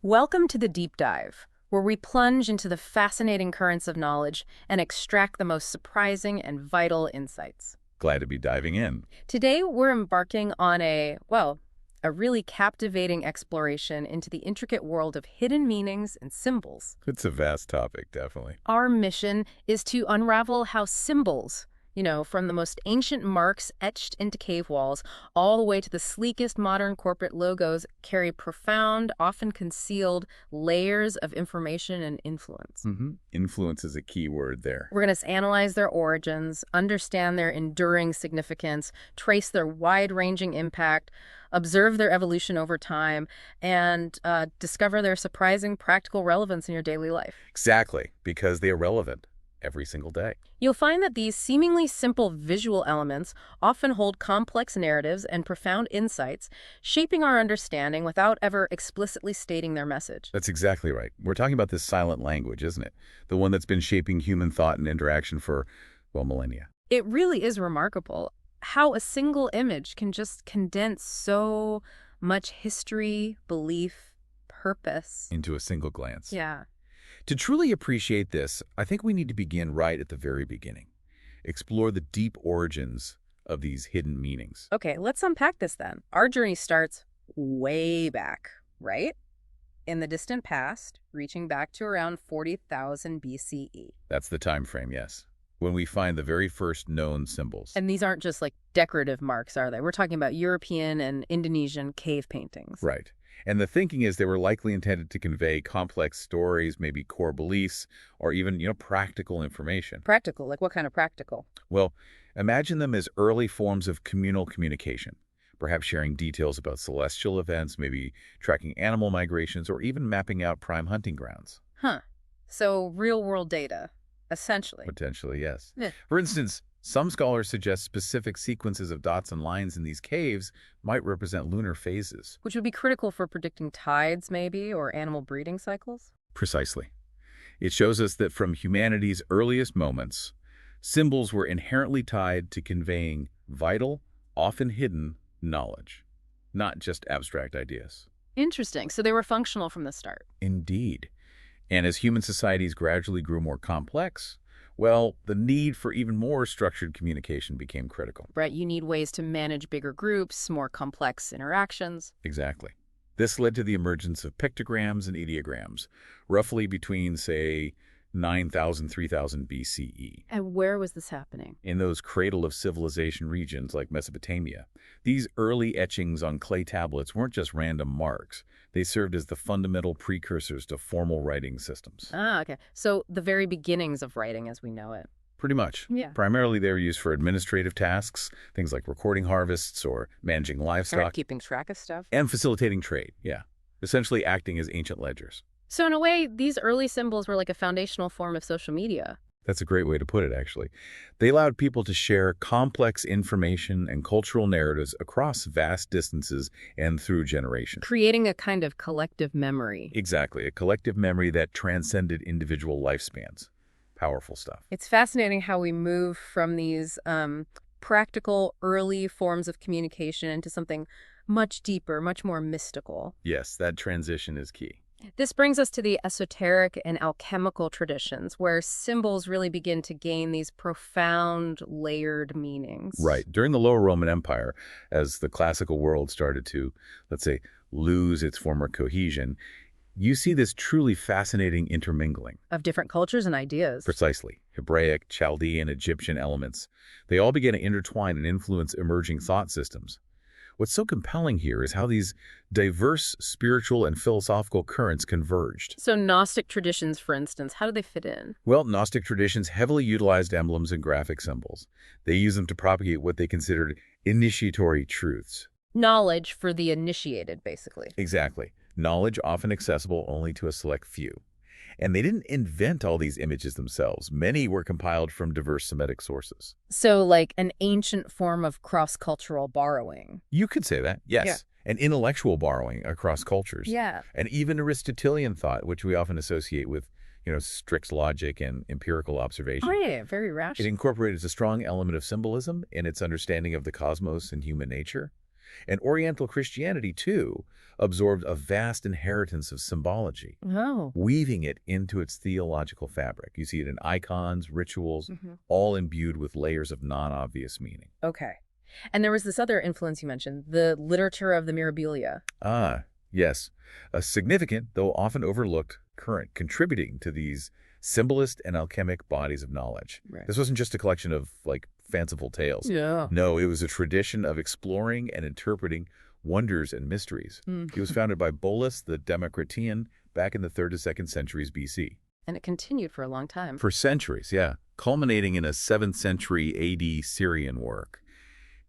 Welcome to the Deep Dive, where we plunge into the fascinating currents of knowledge and extract the most surprising and vital insights. Glad to be diving in. Today, we're embarking on a really captivating exploration into the intricate world of hidden meanings and symbols. It's a vast topic, definitely. Our mission is to unravel how symbols, from the most ancient marks etched into cave walls all the way to the sleekest modern corporate logos, carry profound, often concealed layers of information and influence. Influence is a key word there. We're going to analyze their origins, understand their enduring significance, trace their wide-ranging impact, observe their evolution over time, and discover their surprising practical relevance in your daily life. Exactly, because they are relevant every single day. You'll find that these seemingly simple visual elements often hold complex narratives and profound insights, shaping our understanding without ever explicitly stating their message. That's exactly right. We're talking about this silent language, isn't it? The one that's been shaping human thought and interaction for, millennia. It really is remarkable how a single image can just condense so much history, belief, purpose Into a single glance. Yeah. To truly appreciate this, I think we need to begin right at the very beginning. Explore the deep origins of these hidden meanings. Okay, let's unpack this then. Our journey starts way back, right? In the distant past, reaching back to around 40,000 BCE. That's the time frame, yes, when we find the very first known symbols. And these aren't just like decorative marks, are they? We're talking about European and Indonesian cave paintings. Right. And the thinking is they were likely intended to convey complex stories, maybe core beliefs, or even, practical information. Practical? Like what kind of practical? Well, imagine them as early forms of communal communication, perhaps sharing details about celestial events, maybe tracking animal migrations, or even mapping out prime hunting grounds. Huh. So real-world data, essentially. Potentially, yes. Yeah. For instance, some scholars suggest specific sequences of dots and lines in these caves might represent lunar phases. Which would be critical for predicting tides, maybe, or animal breeding cycles? Precisely. It shows us that from humanity's earliest moments, symbols were inherently tied to conveying vital, often hidden, knowledge, not just abstract ideas. Interesting. So they were functional from the start. Indeed. And as human societies gradually grew more complex, the need for even more structured communication became critical. Right, you need ways to manage bigger groups, more complex interactions. Exactly. This led to the emergence of pictograms and ideograms, roughly between, say, 9,000, 3,000 BCE. And where was this happening? In those cradle of civilization regions like Mesopotamia. These early etchings on clay tablets weren't just random marks. They served as the fundamental precursors to formal writing systems. Ah, okay. So the very beginnings of writing as we know it. Pretty much. Yeah. Primarily they were used for administrative tasks, things like recording harvests or managing livestock. Or keeping track of stuff. And facilitating trade, yeah. Essentially acting as ancient ledgers. So in a way, these early symbols were like a foundational form of social media. That's a great way to put it, actually. They allowed people to share complex information and cultural narratives across vast distances and through generations. Creating a kind of collective memory. Exactly, a collective memory that transcended individual lifespans. Powerful stuff. It's fascinating how we move from these practical early forms of communication into something much deeper, much more mystical. Yes, that transition is key. This brings us to the esoteric and alchemical traditions, where symbols really begin to gain these profound, layered meanings. Right. During the Lower Roman Empire, as the classical world started to, let's say, lose its former cohesion, you see this truly fascinating intermingling. Of different cultures and ideas. Precisely. Hebraic, Chaldean, Egyptian elements. They all began to intertwine and influence emerging thought systems. What's so compelling here is how these diverse spiritual and philosophical currents converged. So Gnostic traditions, for instance, how do they fit in? Well, Gnostic traditions heavily utilized emblems and graphic symbols. They used them to propagate what they considered initiatory truths. Knowledge for the initiated, basically. Exactly. Knowledge often accessible only to a select few. And they didn't invent all these images themselves. Many were compiled from diverse Semitic sources. So like an ancient form of cross-cultural borrowing. You could say that, yes. Yeah. An intellectual borrowing across cultures. Yeah. And even Aristotelian thought, which we often associate with, strict logic and empirical observation. Oh, yeah, very It rational. incorporated a strong element of symbolism in its understanding of the cosmos and human nature. And Oriental Christianity, too, absorbed a vast inheritance of symbology, Oh. weaving it into its theological fabric. You see it in icons, rituals, all imbued with layers of non-obvious meaning. Okay. And there was this other influence you mentioned, the literature of the Mirabilia. Ah, yes. A significant, though often overlooked, current contributing to these symbolist and alchemic bodies of knowledge. Right. This wasn't just a collection of, fanciful tales. Yeah. No, it was a tradition of exploring and interpreting wonders and mysteries. It was founded by Bolus the Democritian back in the 3rd to 2nd centuries BC. And it continued for a long time. For centuries, yeah, culminating in a 7th century AD Syrian work.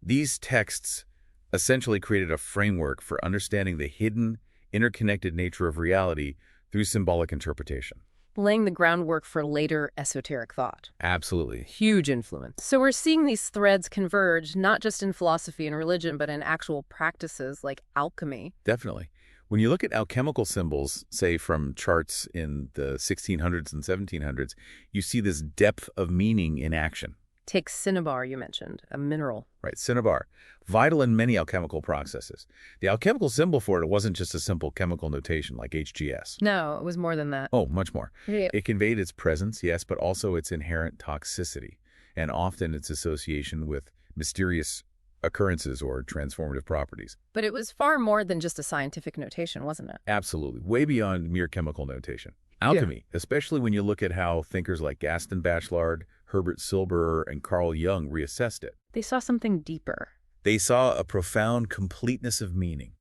These texts essentially created a framework for understanding the hidden, interconnected nature of reality through symbolic interpretation. Laying the groundwork for later esoteric thought. Absolutely. Huge influence. So we're seeing these threads converge, not just in philosophy and religion, but in actual practices like alchemy. Definitely. When you look at alchemical symbols, say from charts in the 1600s and 1700s, you see this depth of meaning in action. Take cinnabar, you mentioned, a mineral. Right, cinnabar, vital in many alchemical processes. The alchemical symbol for it wasn't just a simple chemical notation like HGS. No, it was more than that. Oh, much more. Yeah. It conveyed its presence, yes, but also its inherent toxicity, and often its association with mysterious occurrences or transformative properties. But it was far more than just a scientific notation, wasn't it? Absolutely, way beyond mere chemical notation. Alchemy, especially when you look at how thinkers like Gaston Bachelard, Herbert Silberer, and Carl Jung reassessed it. They saw something deeper. They saw a profound completeness of meaning.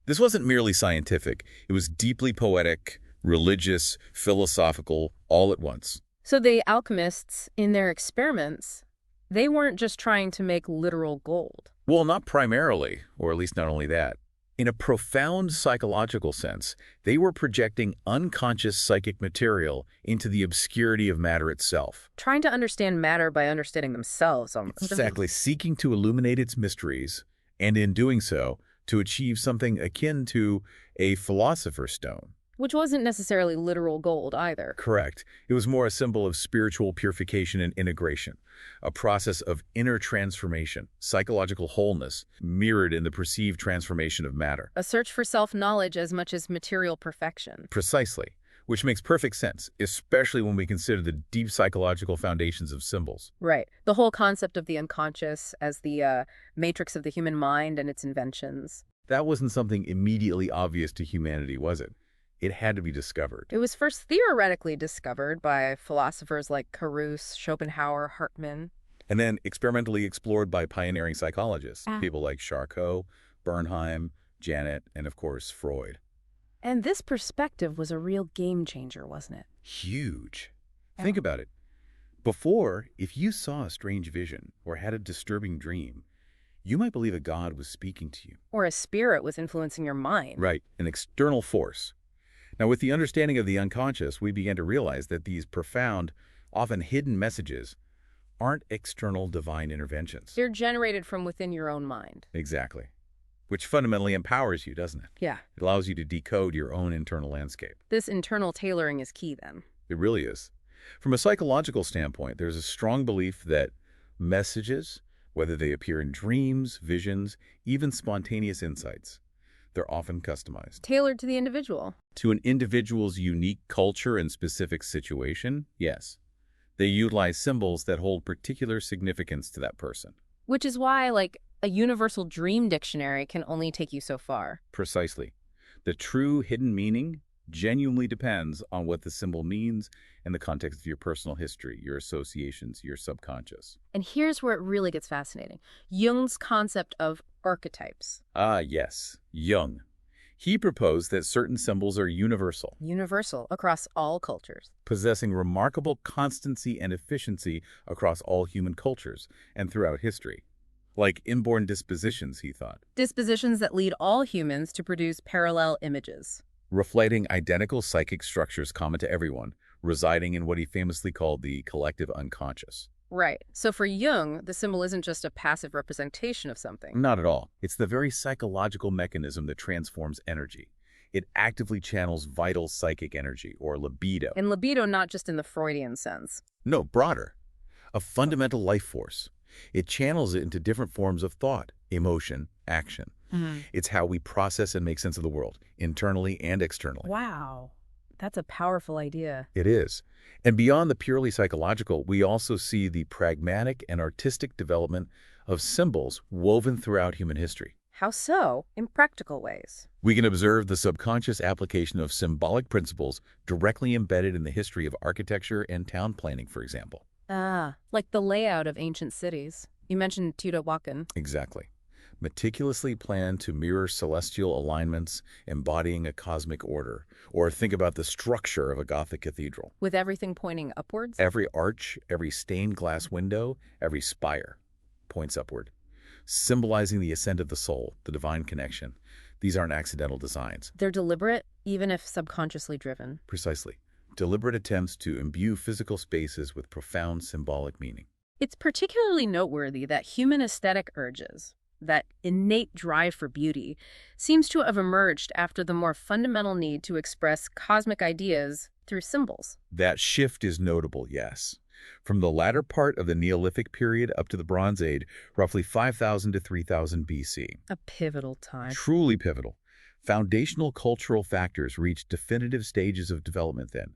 This wasn't merely scientific. It was deeply poetic, religious, philosophical, all at once. So the alchemists, in their experiments, they weren't just trying to make literal gold. Well, not primarily, or at least not only that. In a profound psychological sense, they were projecting unconscious psychic material into the obscurity of matter itself. Trying to understand matter by understanding themselves almost. Exactly, seeking to illuminate its mysteries, and in doing so, to achieve something akin to a philosopher's stone. Which wasn't necessarily literal gold either. Correct. It was more a symbol of spiritual purification and integration, a process of inner transformation, psychological wholeness, mirrored in the perceived transformation of matter. A search for self-knowledge as much as material perfection. Precisely, which makes perfect sense, especially when we consider the deep psychological foundations of symbols. Right. The whole concept of the unconscious as the matrix of the human mind and its inventions. That wasn't something immediately obvious to humanity, was it? It had to be discovered. It was first theoretically discovered by philosophers like Carus, Schopenhauer, Hartmann. And then experimentally explored by pioneering psychologists, people like Charcot, Bernheim, Janet, and of course, Freud. And this perspective was a real game changer, wasn't it? Huge. Think about it. Before, if you saw a strange vision or had a disturbing dream, you might believe a god was speaking to you. Or a spirit was influencing your mind. Right, an external force. Now, with the understanding of the unconscious, we began to realize that these profound, often hidden messages aren't external divine interventions. They're generated from within your own mind. Exactly. Which fundamentally empowers you, doesn't it? Yeah. It allows you to decode your own internal landscape. This internal tailoring is key then. It really is. From a psychological standpoint, there's a strong belief that messages, whether they appear in dreams, visions, even spontaneous insights, they're often customized. Tailored to the individual. To an individual's unique culture and specific situation, yes. They utilize symbols that hold particular significance to that person. Which is why, a universal dream dictionary can only take you so far. Precisely. The true hidden meaning genuinely depends on what the symbol means and the context of your personal history, your associations, your subconscious. And here's where it really gets fascinating. Jung's concept of archetypes. Ah, yes. Jung. He proposed that certain symbols are universal. Universal across all cultures. Possessing remarkable constancy and efficiency across all human cultures and throughout history. Like inborn dispositions, he thought. Dispositions that lead all humans to produce parallel images. Reflecting identical psychic structures common to everyone, residing in what he famously called the collective unconscious. Right. So for Jung, the symbol isn't just a passive representation of something. Not at all. It's the very psychological mechanism that transforms energy. It actively channels vital psychic energy, or libido. And libido not just in the Freudian sense. No, broader. A fundamental life force. It channels it into different forms of thought, emotion, action. It's how we process and make sense of the world, internally and externally. Wow. That's a powerful idea. It is. And beyond the purely psychological, we also see the pragmatic and artistic development of symbols woven throughout human history. How so? In practical ways. We can observe the subconscious application of symbolic principles directly embedded in the history of architecture and town planning, for example. Ah, like the layout of ancient cities. You mentioned Teotihuacan. Exactly. Meticulously planned to mirror celestial alignments, embodying a cosmic order. Or think about the structure of a Gothic cathedral. With everything pointing upwards? Every arch, every stained glass window, every spire points upward, symbolizing the ascent of the soul, the divine connection. These aren't accidental designs. They're deliberate, even if subconsciously driven. Precisely. Deliberate attempts to imbue physical spaces with profound symbolic meaning. It's particularly noteworthy that human aesthetic urges, that innate drive for beauty, seems to have emerged after the more fundamental need to express cosmic ideas through symbols. That shift is notable, yes. From the latter part of the Neolithic period up to the Bronze Age, roughly 5000 to 3000 BC. A pivotal time. Truly pivotal. Foundational cultural factors reached definitive stages of development then.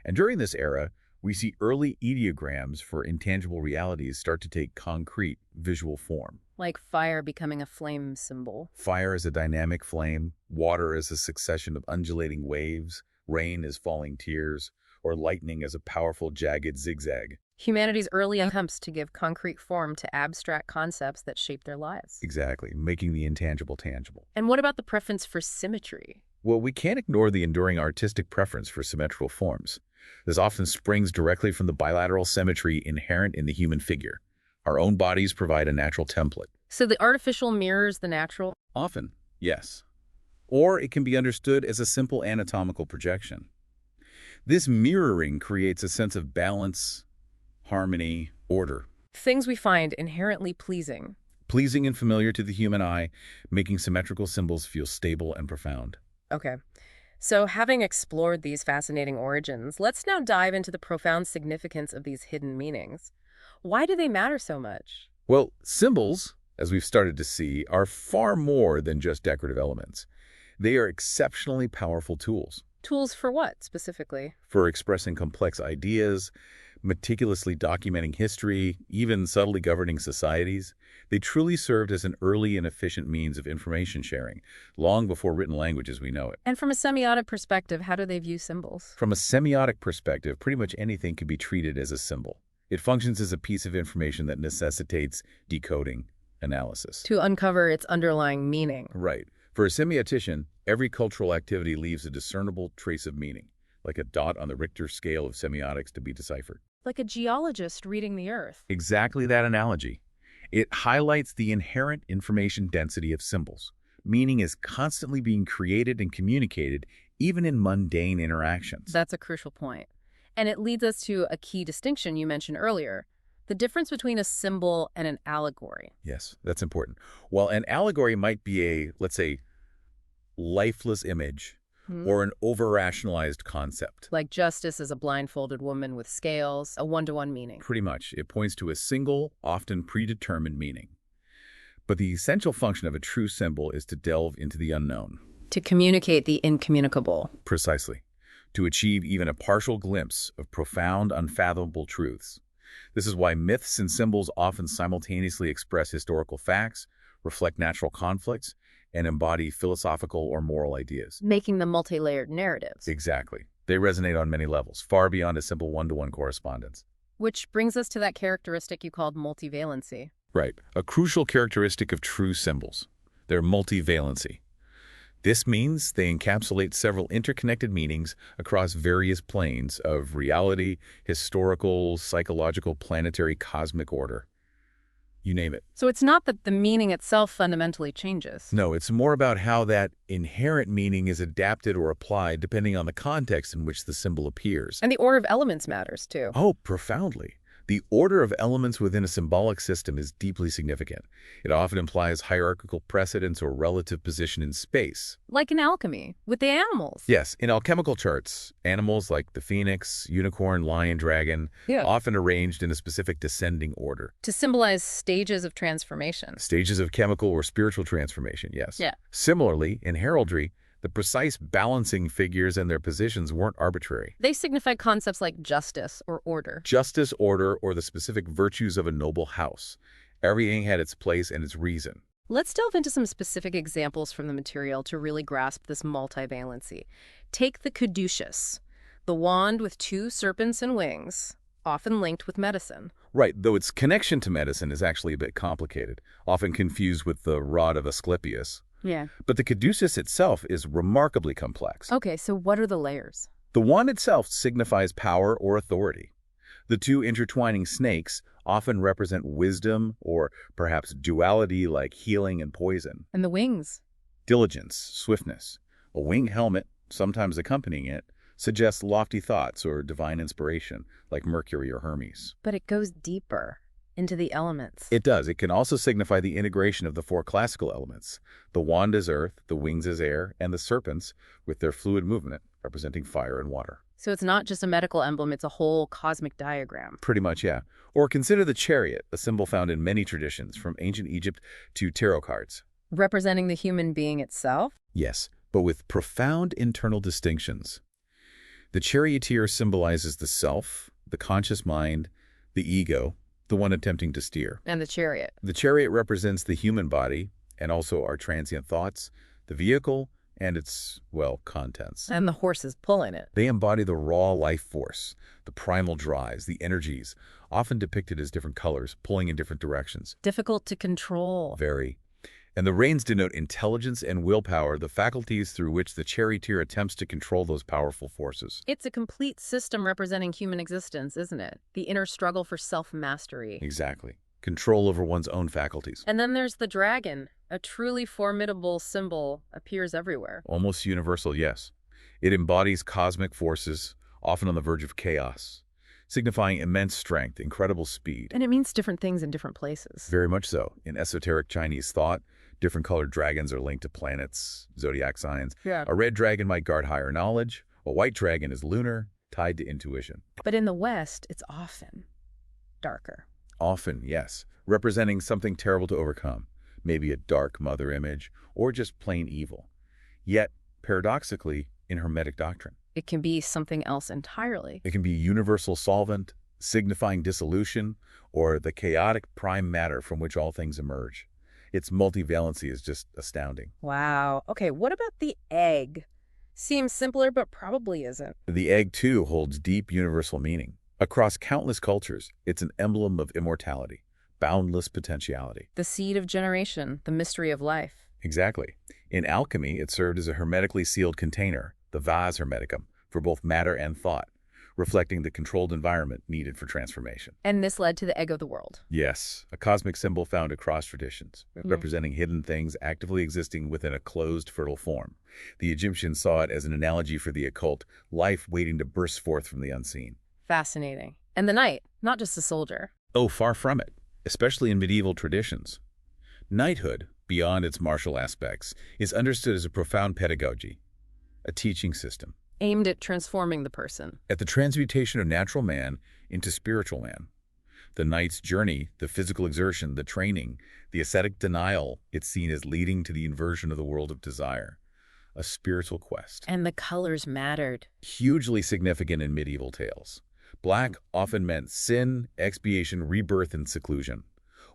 And during this era, we see early ideograms for intangible realities start to take concrete, visual form. Like fire becoming a flame symbol. Fire as a dynamic flame, water as a succession of undulating waves, rain as falling tears, or lightning as a powerful, jagged zigzag. Humanity's early attempts to give concrete form to abstract concepts that shape their lives. Exactly, making the intangible tangible. And what about the preference for symmetry? Well, we can't ignore the enduring artistic preference for symmetrical forms. This often springs directly from the bilateral symmetry inherent in the human figure. Our own bodies provide a natural template. So the artificial mirrors the natural? Often, yes. Or it can be understood as a simple anatomical projection. This mirroring creates a sense of balance, harmony, order. Things we find inherently pleasing. Pleasing and familiar to the human eye, making symmetrical symbols feel stable and profound. Okay. So having explored these fascinating origins, let's now dive into the profound significance of these hidden meanings. Why do they matter so much? Well, symbols, as we've started to see, are far more than just decorative elements. They are exceptionally powerful tools. Tools for what, specifically? For expressing complex ideas, meticulously documenting history, even subtly governing societies. They truly served as an early and efficient means of information sharing, long before written language as we know it. And from a semiotic perspective, how do they view symbols? From a semiotic perspective, pretty much anything can be treated as a symbol. It functions as a piece of information that necessitates decoding, analysis. To uncover its underlying meaning. Right. For a semiotician, every cultural activity leaves a discernible trace of meaning, like a dot on the Richter scale of semiotics to be deciphered. Like a geologist reading the earth. Exactly that analogy. It highlights the inherent information density of symbols. Meaning is constantly being created and communicated, even in mundane interactions. That's a crucial point. And it leads us to a key distinction you mentioned earlier, the difference between a symbol and an allegory. Yes, that's important. While an allegory might be a, let's say, lifeless image or an over-rationalized concept. Like justice as a blindfolded woman with scales, a one-to-one meaning. Pretty much. It points to a single, often predetermined meaning. But the essential function of a true symbol is to delve into the unknown. To communicate the incommunicable. Precisely. To achieve even a partial glimpse of profound, unfathomable truths. This is why myths and symbols often simultaneously express historical facts, reflect natural conflicts, and embody philosophical or moral ideas. Making them multi-layered narratives. Exactly. They resonate on many levels, far beyond a simple one-to-one correspondence. Which brings us to that characteristic you called multivalency. Right. A crucial characteristic of true symbols. Their multivalency. This means they encapsulate several interconnected meanings across various planes of reality, historical, psychological, planetary, cosmic order. You name it. So it's not that the meaning itself fundamentally changes. No, it's more about how that inherent meaning is adapted or applied depending on the context in which the symbol appears. And the order of elements matters, too. Oh, profoundly. The order of elements within a symbolic system is deeply significant. It often implies hierarchical precedence or relative position in space. Like in alchemy, with the animals. Yes, in alchemical charts, animals like the phoenix, unicorn, lion, dragon, Yeah. often arranged in a specific descending order. To symbolize stages of transformation. Stages of chemical or spiritual transformation, yes. Yeah. Similarly, in heraldry, the precise balancing figures and their positions weren't arbitrary. They signify concepts like justice or order. Justice, order, or the specific virtues of a noble house. Everything had its place and its reason. Let's delve into some specific examples from the material to really grasp this multivalency. Take the caduceus, the wand with 2 serpents and wings, often linked with medicine. Right, though its connection to medicine is actually a bit complicated, often confused with the rod of Asclepius. Yeah. But the caduceus itself is remarkably complex. Okay, so what are the layers? The wand itself signifies power or authority. The 2 intertwining snakes often represent wisdom or perhaps duality like healing and poison. And the wings? Diligence, swiftness. A wing helmet, sometimes accompanying it, suggests lofty thoughts or divine inspiration, like Mercury or Hermes. But it goes deeper into the elements. It does. It can also signify the integration of the 4 classical elements. The wand is earth, the wings is air, and the serpents, with their fluid movement, representing fire and water. So it's not just a medical emblem, it's a whole cosmic diagram. Pretty much, yeah. Or consider the chariot, a symbol found in many traditions, from ancient Egypt to tarot cards. Representing the human being itself? Yes, but with profound internal distinctions. The charioteer symbolizes the self, the conscious mind, the ego, the one attempting to steer. And the chariot. The chariot represents the human body and also our transient thoughts, the vehicle, and its, well, contents. And the horse is pulling it. They embody the raw life force, the primal drives, the energies, often depicted as different colors, pulling in different directions. Difficult to control. Very. And the reins denote intelligence and willpower, the faculties through which the charioteer attempts to control those powerful forces. It's a complete system representing human existence, isn't it? The inner struggle for self-mastery. Exactly. Control over one's own faculties. And then there's the dragon. A truly formidable symbol appears everywhere. Almost universal, yes. It embodies cosmic forces, often on the verge of chaos, signifying immense strength, incredible speed. And it means different things in different places. Very much so. In esoteric Chinese thought, different colored dragons are linked to planets, zodiac signs. Yeah. A red dragon might guard higher knowledge. A white dragon is lunar, tied to intuition. But in the West, it's often darker. Often, yes, representing something terrible to overcome, maybe a dark mother image, or just plain evil. Yet, paradoxically, in Hermetic doctrine, It can be something else entirely. it can be universal solvent, signifying dissolution, or the chaotic prime matter from which all things emerge. Its multivalency is just astounding. Wow. Okay, what about the egg? Seems simpler, but probably isn't. The egg, too, holds deep universal meaning. Across countless cultures, it's an emblem of immortality, boundless potentiality. The seed of generation, the mystery of life. Exactly. In alchemy, it served as a hermetically sealed container, the vase hermeticum, for both matter and thought, reflecting the controlled environment needed for transformation. And this led to the egg of the world. Yes, a cosmic symbol found across traditions, Yeah. representing hidden things actively existing within a closed, fertile form. The Egyptians saw it as an analogy for the occult, life waiting to burst forth from the unseen. Fascinating. And the knight, not just a soldier. Oh, far from it, especially in medieval traditions. Knighthood, beyond its martial aspects, is understood as a profound pedagogy, a teaching system, Aimed at transforming the person. at the transmutation of natural man into spiritual man. The knight's journey, the physical exertion, the training, the ascetic denial, it's seen as leading to the inversion of the world of desire, a spiritual quest. And the colors mattered. Hugely significant in medieval tales. Black often meant sin, expiation, rebirth, and seclusion.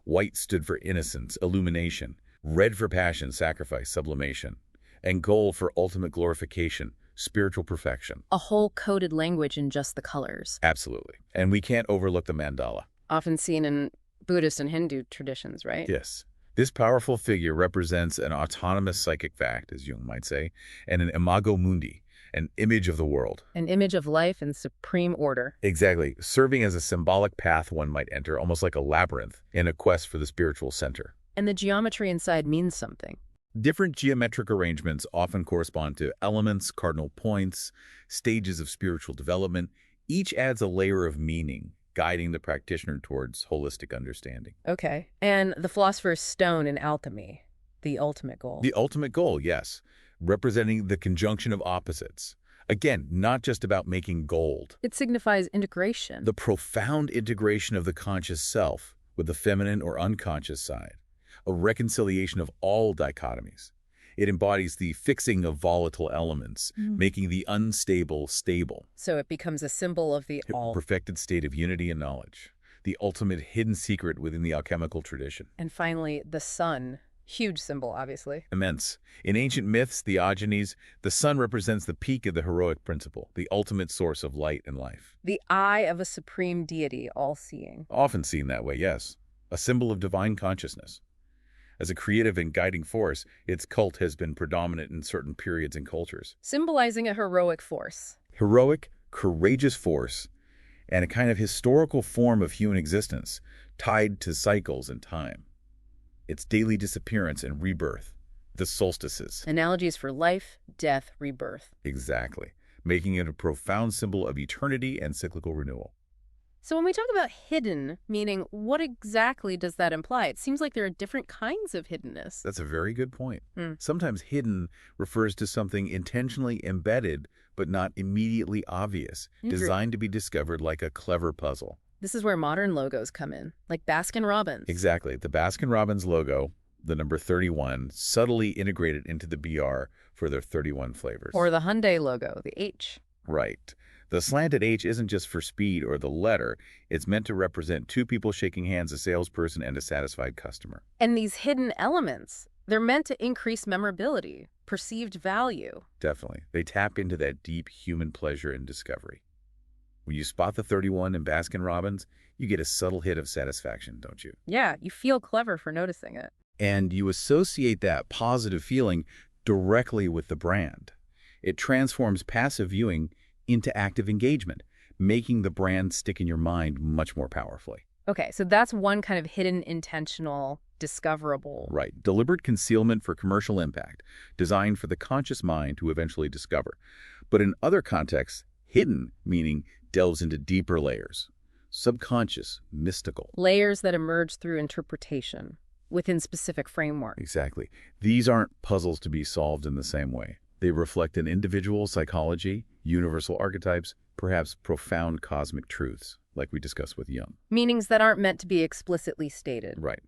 White stood for innocence, illumination. Red for passion, sacrifice, sublimation. And gold for ultimate glorification, spiritual perfection. A whole coded language in just the colors. Absolutely. And we can't overlook the mandala. Often seen in Buddhist and Hindu traditions, right? Yes. This powerful figure represents an autonomous psychic fact, as Jung might say, and an imago mundi, an image of the world. An image of life in supreme order. Exactly, serving as a symbolic path one might enter, almost like a labyrinth, in a quest for the spiritual center. And the geometry inside means something. Different geometric arrangements often correspond to elements, cardinal points, stages of spiritual development. Each adds a layer of meaning, guiding the practitioner towards holistic understanding. Okay. And the philosopher's stone in alchemy, the ultimate goal. The ultimate goal, yes, representing the conjunction of opposites. Again, not just about making gold. It signifies integration. The profound integration of the conscious self with the feminine or unconscious side, a reconciliation of all dichotomies. It embodies the fixing of volatile elements, making the unstable stable. So it becomes a symbol of the all. Perfected state of unity and knowledge, the ultimate hidden secret within the alchemical tradition. And finally, the sun. Huge symbol, obviously. Immense. In ancient myths, theogonies, the sun represents the peak of the heroic principle, the ultimate source of light and life. The eye of a supreme deity, all-seeing. Often seen that way, yes. A symbol of divine consciousness. As a creative and guiding force, its cult has been predominant in certain periods and cultures. Symbolizing a heroic force. Heroic, courageous force, and a kind of historical form of human existence, tied to cycles and time. Its daily disappearance and rebirth, the solstices. Analogies for life, death, rebirth. Exactly, making it a profound symbol of eternity and cyclical renewal. So when we talk about hidden, meaning what exactly does that imply? It seems like there are different kinds of hiddenness. That's a very good point. Sometimes hidden refers to something intentionally embedded but not immediately obvious, designed to be discovered like a clever puzzle. This is where modern logos come in, like Baskin-Robbins. Exactly. The Baskin-Robbins logo, the number 31, subtly integrated into the BR for their 31 flavors. Or the Hyundai logo, the H. Right. The slanted H isn't just for speed or the letter. It's meant to represent two people shaking hands, a salesperson and a satisfied customer. And these hidden elements, they're meant to increase memorability, perceived value. Definitely. They tap into that deep human pleasure and discovery. When you spot the 31 in Baskin-Robbins, you get a subtle hit of satisfaction, don't you? Yeah, you feel clever for noticing it. And you associate that positive feeling directly with the brand. It transforms passive viewing into active engagement, making the brand stick in your mind much more powerfully. Okay, so that's one kind of hidden, intentional, discoverable. Right. Deliberate concealment for commercial impact, designed for the conscious mind to eventually discover. But in other contexts, hidden meaning delves into deeper layers, subconscious, mystical. Layers that emerge through interpretation within specific framework. Exactly. These aren't puzzles to be solved in the same way. They reflect an individual's psychology, universal archetypes, perhaps profound cosmic truths, like we discussed with Jung. Meanings that aren't meant to be explicitly stated. Right.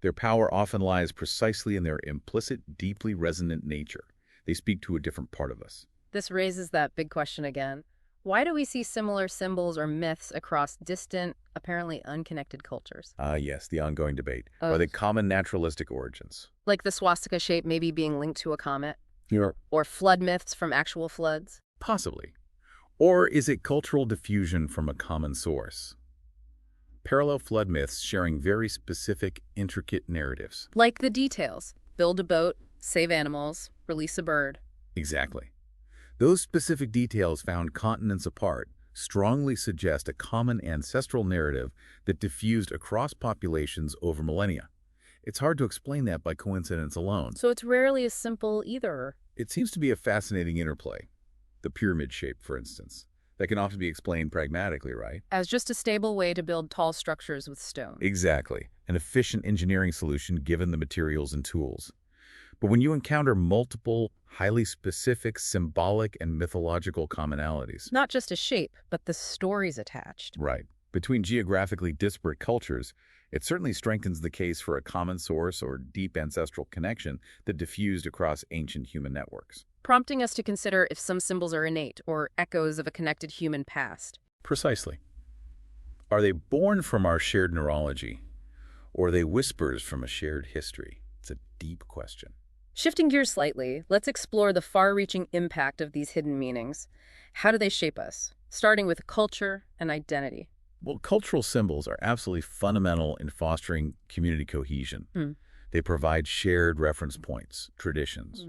Their power often lies precisely in their implicit, deeply resonant nature. They speak to a different part of us. This raises that big question again. Why do we see similar symbols or myths across distant, apparently unconnected cultures? Yes, the ongoing debate. Are they common naturalistic origins? Like the swastika shape maybe being linked to a comet? Sure. Or flood myths from actual floods? Possibly. Or is it cultural diffusion from a common source? Parallel flood myths sharing very specific, intricate narratives. Like the details. Build a boat, save animals, release a bird. Exactly. Those specific details found continents apart strongly suggest a common ancestral narrative that diffused across populations over millennia. It's hard to explain that by coincidence alone. So it's rarely as simple either. It seems to be a fascinating interplay. The pyramid shape, for instance, that can often be explained pragmatically, right? As just a stable way to build tall structures with stone. Exactly. An efficient engineering solution given the materials and tools. But when you encounter multiple, highly specific, symbolic, and mythological commonalities. Not just a shape, but the stories attached. Right. Between geographically disparate cultures, it certainly strengthens the case for a common source or deep ancestral connection that diffused across ancient human networks. Prompting us to consider if some symbols are innate or echoes of a connected human past. Precisely. Are they born from our shared neurology, or are they whispers from a shared history? It's a deep question. Shifting gears slightly, let's explore the far-reaching impact of these hidden meanings. How do they shape us? Starting with culture and identity. Well, cultural symbols are absolutely fundamental in fostering community cohesion. They provide shared reference points, traditions.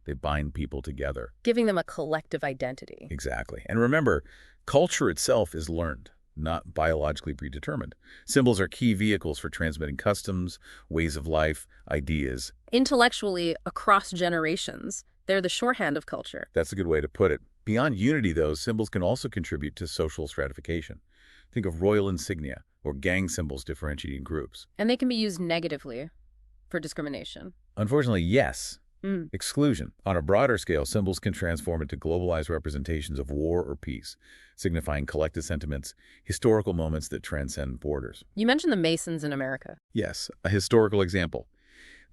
They bind people together. Giving them a collective identity. Exactly. And remember, culture itself is learned, not biologically predetermined. Symbols are key vehicles for transmitting customs, ways of life, ideas. Intellectually, across generations, they're the shorthand of culture. That's a good way to put it. Beyond unity, though, symbols can also contribute to social stratification. Think of royal insignia or gang symbols differentiating groups. And they can be used negatively for discrimination. Unfortunately, yes. Exclusion. On a broader scale, symbols can transform into globalized representations of war or peace, signifying collective sentiments, historical moments that transcend borders. You mentioned the Masons in America. Yes, a historical example.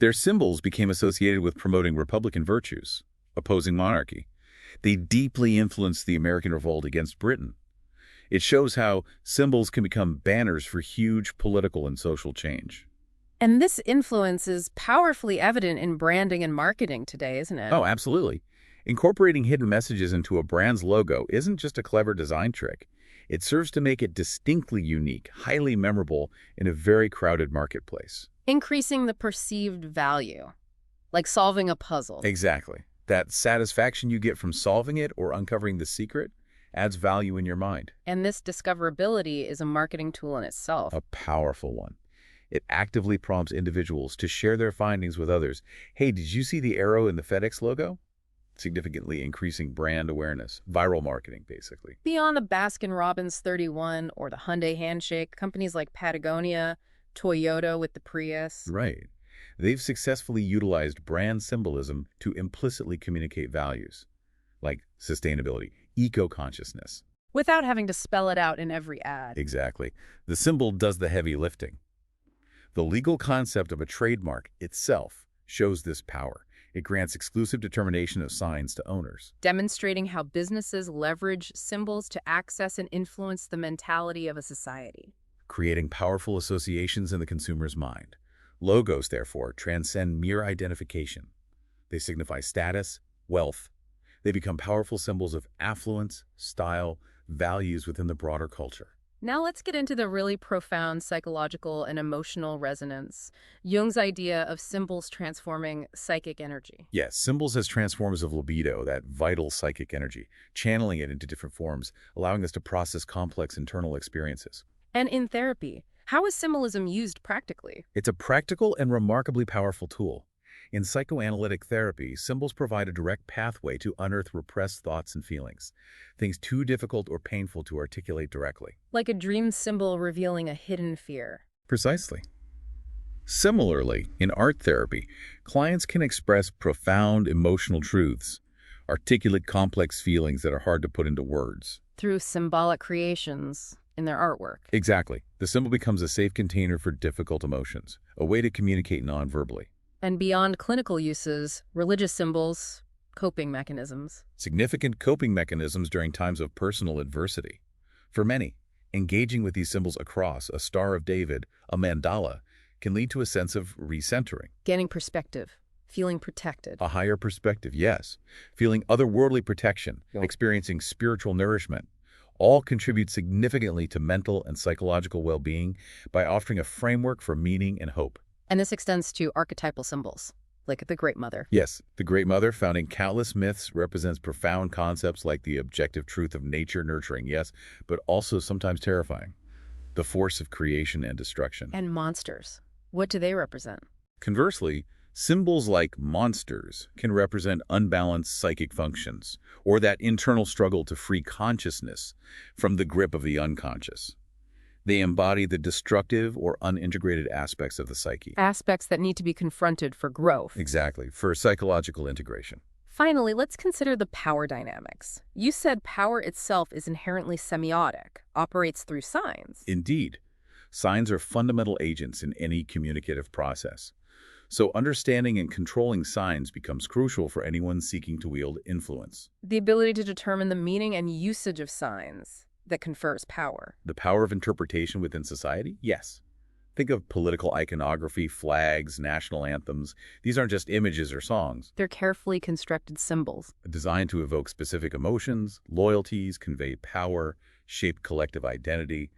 Their symbols became associated with promoting Republican virtues, opposing monarchy. They deeply influenced the American revolt against Britain. It shows how symbols can become banners for huge political and social change. And this influence is powerfully evident in branding and marketing today, isn't it? Oh, absolutely. Incorporating hidden messages into a brand's logo isn't just a clever design trick. It serves to make it distinctly unique, highly memorable in a very crowded marketplace. Increasing the perceived value, like solving a puzzle. Exactly. That satisfaction you get from solving it or uncovering the secret adds value in your mind. And this discoverability is a marketing tool in itself. A powerful one. It actively prompts individuals to share their findings with others. Hey, did you see the arrow in the FedEx logo? Significantly increasing brand awareness. Viral marketing, basically. Beyond the Baskin-Robbins 31 or the Hyundai handshake, companies like Patagonia, Toyota with the Prius. Right. They've successfully utilized brand symbolism to implicitly communicate values, like sustainability, eco-consciousness. Without having to spell it out in every ad. Exactly. The symbol does the heavy lifting. The legal concept of a trademark itself shows this power. It grants exclusive determination of signs to owners. Demonstrating how businesses leverage symbols to access and influence the mentality of a society. Creating powerful associations in the consumer's mind. Logos, therefore, transcend mere identification. They signify status, wealth. They become powerful symbols of affluence, style, values within the broader culture. Now let's get into the really profound psychological and emotional resonance. Jung's idea of symbols transforming psychic energy. Yes, symbols as transformers of libido, that vital psychic energy, channeling it into different forms, allowing us to process complex internal experiences. And in therapy, how is symbolism used practically? It's a practical and remarkably powerful tool. In psychoanalytic therapy, symbols provide a direct pathway to unearth repressed thoughts and feelings, things too difficult or painful to articulate directly. Like a dream symbol revealing a hidden fear. Precisely. Similarly, in art therapy, clients can express profound emotional truths, articulate complex feelings that are hard to put into words. Through symbolic creations in their artwork. Exactly. The symbol becomes a safe container for difficult emotions, a way to communicate non-verbally. And beyond clinical uses, religious symbols, coping mechanisms. Significant coping mechanisms during times of personal adversity. For many, engaging with these symbols across a Star of David, a mandala, can lead to a sense of recentering. Gaining perspective, feeling protected. A higher perspective, yes. Feeling otherworldly protection, experiencing spiritual nourishment. All contribute significantly to mental and psychological well-being by offering a framework for meaning and hope. And this extends to archetypal symbols, like the Great Mother. Yes, the Great Mother, founding countless myths, represents profound concepts like the objective truth of nature nurturing, yes, but also sometimes terrifying. The force of creation and destruction. And monsters. What do they represent? Conversely, symbols like monsters can represent unbalanced psychic functions, or that internal struggle to free consciousness from the grip of the unconscious. They embody the destructive or unintegrated aspects of the psyche. Aspects that need to be confronted for growth. Exactly, for psychological integration. Finally, let's consider the power dynamics. You said power itself is inherently semiotic, operates through signs. Indeed. Signs are fundamental agents in any communicative process. So understanding and controlling signs becomes crucial for anyone seeking to wield influence. The ability to determine the meaning and usage of signs that confers power. The power of interpretation within society? Yes. Think of political iconography, flags, national anthems. These aren't just images or songs. They're carefully constructed symbols. Designed to evoke specific emotions, loyalties, convey power, shape collective identity,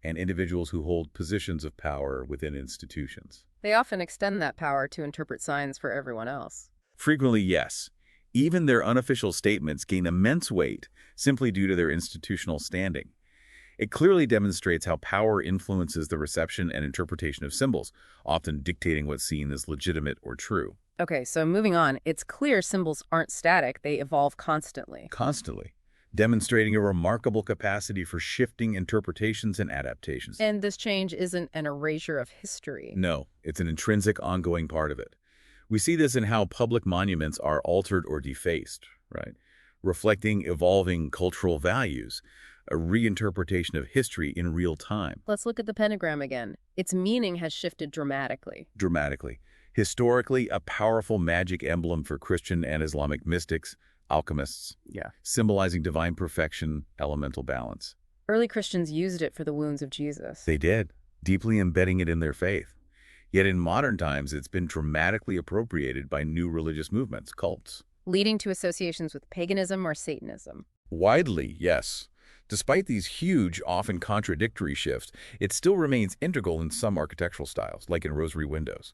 and individuals who hold positions of power within institutions. They often extend that power to interpret signs for everyone else. Frequently, yes. Even their unofficial statements gain immense weight simply due to their institutional standing. It clearly demonstrates how power influences the reception and interpretation of symbols, often dictating what's seen as legitimate or true. Okay, so moving on, it's clear symbols aren't static, they evolve constantly. Constantly. demonstrating a remarkable capacity for shifting interpretations and adaptations. And this change isn't an erasure of history. No, it's an intrinsic, ongoing part of it. We see this in how public monuments are altered or defaced, right? Reflecting evolving cultural values, a reinterpretation of history in real time. Let's look at the pentagram again. Its meaning has shifted dramatically. Historically, a powerful magic emblem for Christian and Islamic mystics, alchemists, symbolizing divine perfection, elemental balance. Early Christians used it for the wounds of Jesus. They did, deeply embedding it in their faith. Yet in modern times, it's been dramatically appropriated by new religious movements, cults. Leading to associations with paganism or Satanism. Widely, yes. Despite these huge, often contradictory shifts, it still remains integral in some architectural styles, like in rosary windows.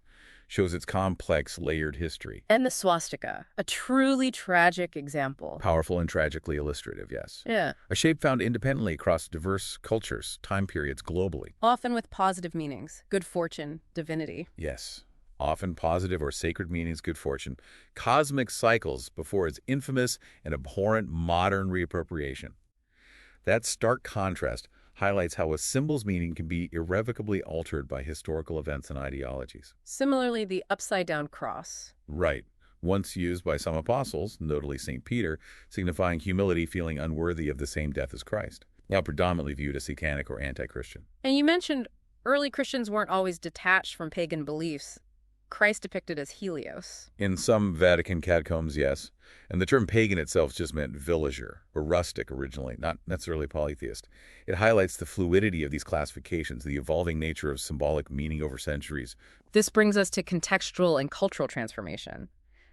Shows its complex, layered history. And the swastika, a truly tragic example. Powerful and tragically illustrative, yes. Yeah. A shape found independently across diverse cultures, time periods globally. Often with positive meanings, good fortune, divinity. Yes. Often positive or sacred meanings, good fortune. Cosmic cycles before its infamous and abhorrent modern reappropriation. That stark contrast highlights how a symbol's meaning can be irrevocably altered by historical events and ideologies. Similarly, the upside-down cross. Right. Once used by some apostles, notably St. Peter, signifying humility, feeling unworthy of the same death as Christ. Now predominantly viewed as satanic or anti-Christian. And you mentioned early Christians weren't always detached from pagan beliefs. Christ depicted as Helios. In some Vatican catacombs, yes. And the term pagan itself just meant villager or rustic originally, not necessarily polytheist. It highlights the fluidity of these classifications, the evolving nature of symbolic meaning over centuries. This brings us to contextual and cultural transformation.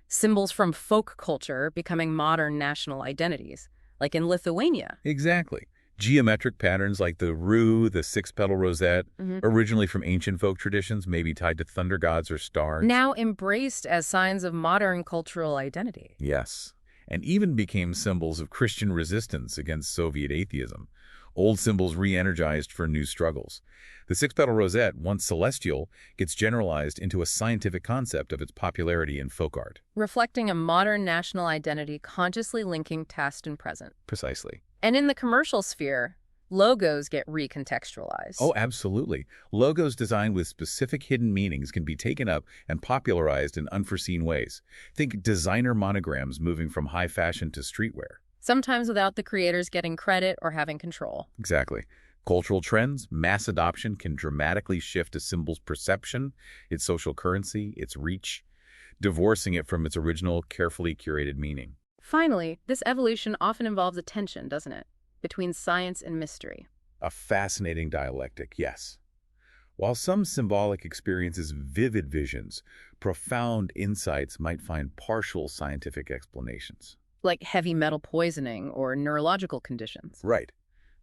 Symbols from folk culture becoming modern national identities, like in Lithuania. Exactly. Geometric patterns like the rue, the six-petal rosette, originally from ancient folk traditions, maybe tied to thunder gods or stars. Now embraced as signs of modern cultural identity. Yes, and even became symbols of Christian resistance against Soviet atheism. Old symbols re-energized for new struggles. The six-petal rosette, once celestial, gets generalized into a scientific concept of its popularity in folk art. Reflecting a modern national identity consciously linking past and present. Precisely. And in the commercial sphere, logos get recontextualized. Oh, absolutely. Logos designed with specific hidden meanings can be taken up and popularized in unforeseen ways. Think designer monograms moving from high fashion to streetwear. Sometimes without the creators getting credit or having control. Exactly. Cultural trends, mass adoption can dramatically shift a symbol's perception, its social currency, its reach, divorcing it from its original, carefully curated meaning. Finally, this evolution often involves a tension, doesn't it, between science and mystery. A fascinating dialectic, yes. While some symbolic experiences vivid visions, profound insights might find partial scientific explanations. Like heavy metal poisoning or neurological conditions. Right.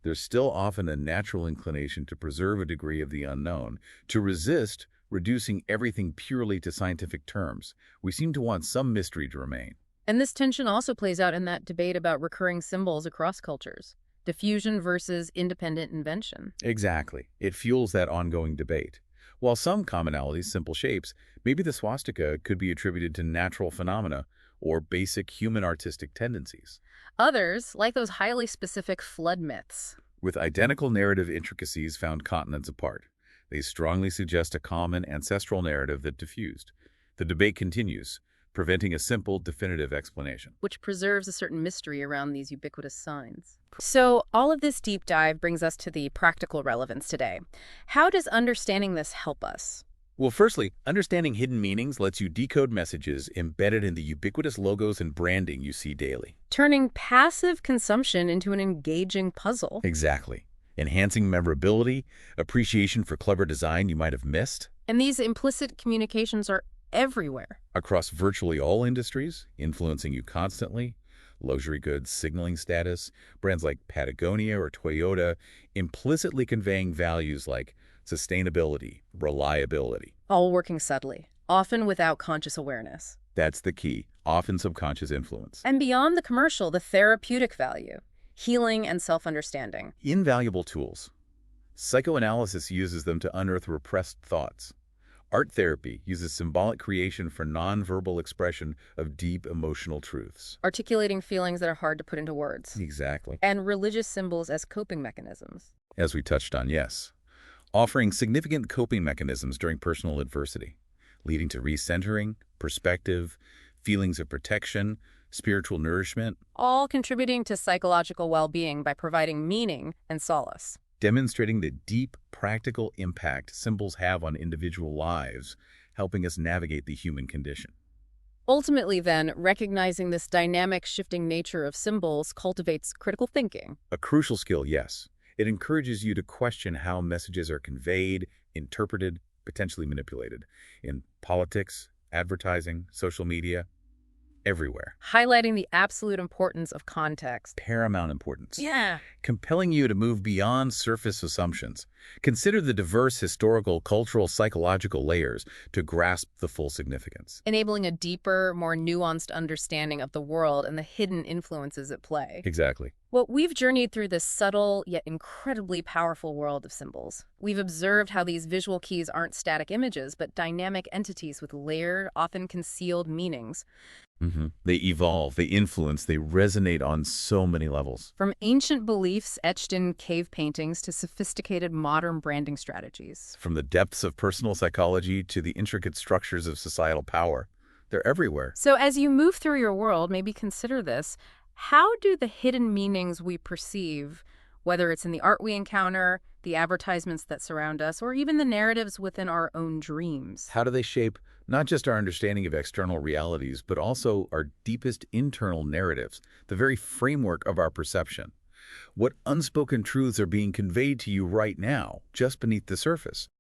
There's still often a natural inclination to preserve a degree of the unknown, to resist reducing everything purely to scientific terms. We seem to want some mystery to remain. And this tension also plays out in that debate about recurring symbols across cultures. Diffusion versus independent invention. Exactly. It fuels that ongoing debate. While some commonalities, simple shapes, maybe the swastika could be attributed to natural phenomena or basic human artistic tendencies. Others, like those highly specific flood myths. With identical narrative intricacies found continents apart, they strongly suggest a common ancestral narrative that diffused. The debate continues, preventing a simple, definitive explanation. Which preserves a certain mystery around these ubiquitous signs. So all of this deep dive brings us to the practical relevance today. How does understanding this help us? Well, firstly, understanding hidden meanings lets you decode messages embedded in the ubiquitous logos and branding you see daily. Turning passive consumption into an engaging puzzle. Exactly. Enhancing memorability, appreciation for clever design you might have missed. And these implicit communications are everywhere. Across virtually all industries, influencing you constantly. Luxury goods, signaling status, brands like Patagonia or Toyota, implicitly conveying values like sustainability, reliability. All working subtly, often without conscious awareness. That's the key, often subconscious influence. And beyond the commercial, the therapeutic value, healing and self-understanding. Invaluable tools. Psychoanalysis uses them to unearth repressed thoughts. Art therapy uses symbolic creation for nonverbal expression of deep emotional truths. Articulating feelings that are hard to put into words. Exactly. And religious symbols as coping mechanisms. As we touched on, yes. Offering significant coping mechanisms during personal adversity, leading to recentering, perspective, feelings of protection, spiritual nourishment, All contributing to psychological well-being by providing meaning and solace. demonstrating the deep practical impact symbols have on individual lives, helping us navigate the human condition. Ultimately, then, recognizing this dynamic, shifting nature of symbols cultivates critical thinking. A crucial skill, yes. It encourages you to question how messages are conveyed, interpreted, potentially manipulated in politics, advertising, social media, everywhere. Highlighting the absolute importance of context. Paramount importance. Yeah. Compelling you to move beyond surface assumptions. Consider the diverse historical, cultural, psychological layers to grasp the full significance. Enabling a deeper, more nuanced understanding of the world and the hidden influences at play. Exactly. Well, we've journeyed through this subtle yet incredibly powerful world of symbols. We've observed how these visual keys aren't static images, but dynamic entities with layered, often concealed meanings. They evolve, they influence, they resonate on so many levels. From ancient beliefs etched in cave paintings to sophisticated modern branding strategies. From the depths of personal psychology to the intricate structures of societal power, they're everywhere. So as you move through your world, maybe consider this. How do the hidden meanings we perceive, whether it's in the art we encounter, the advertisements that surround us, or even the narratives within our own dreams? How do they shape not just our understanding of external realities, but also our deepest internal narratives, the very framework of our perception? What unspoken truths are being conveyed to you right now, just beneath the surface?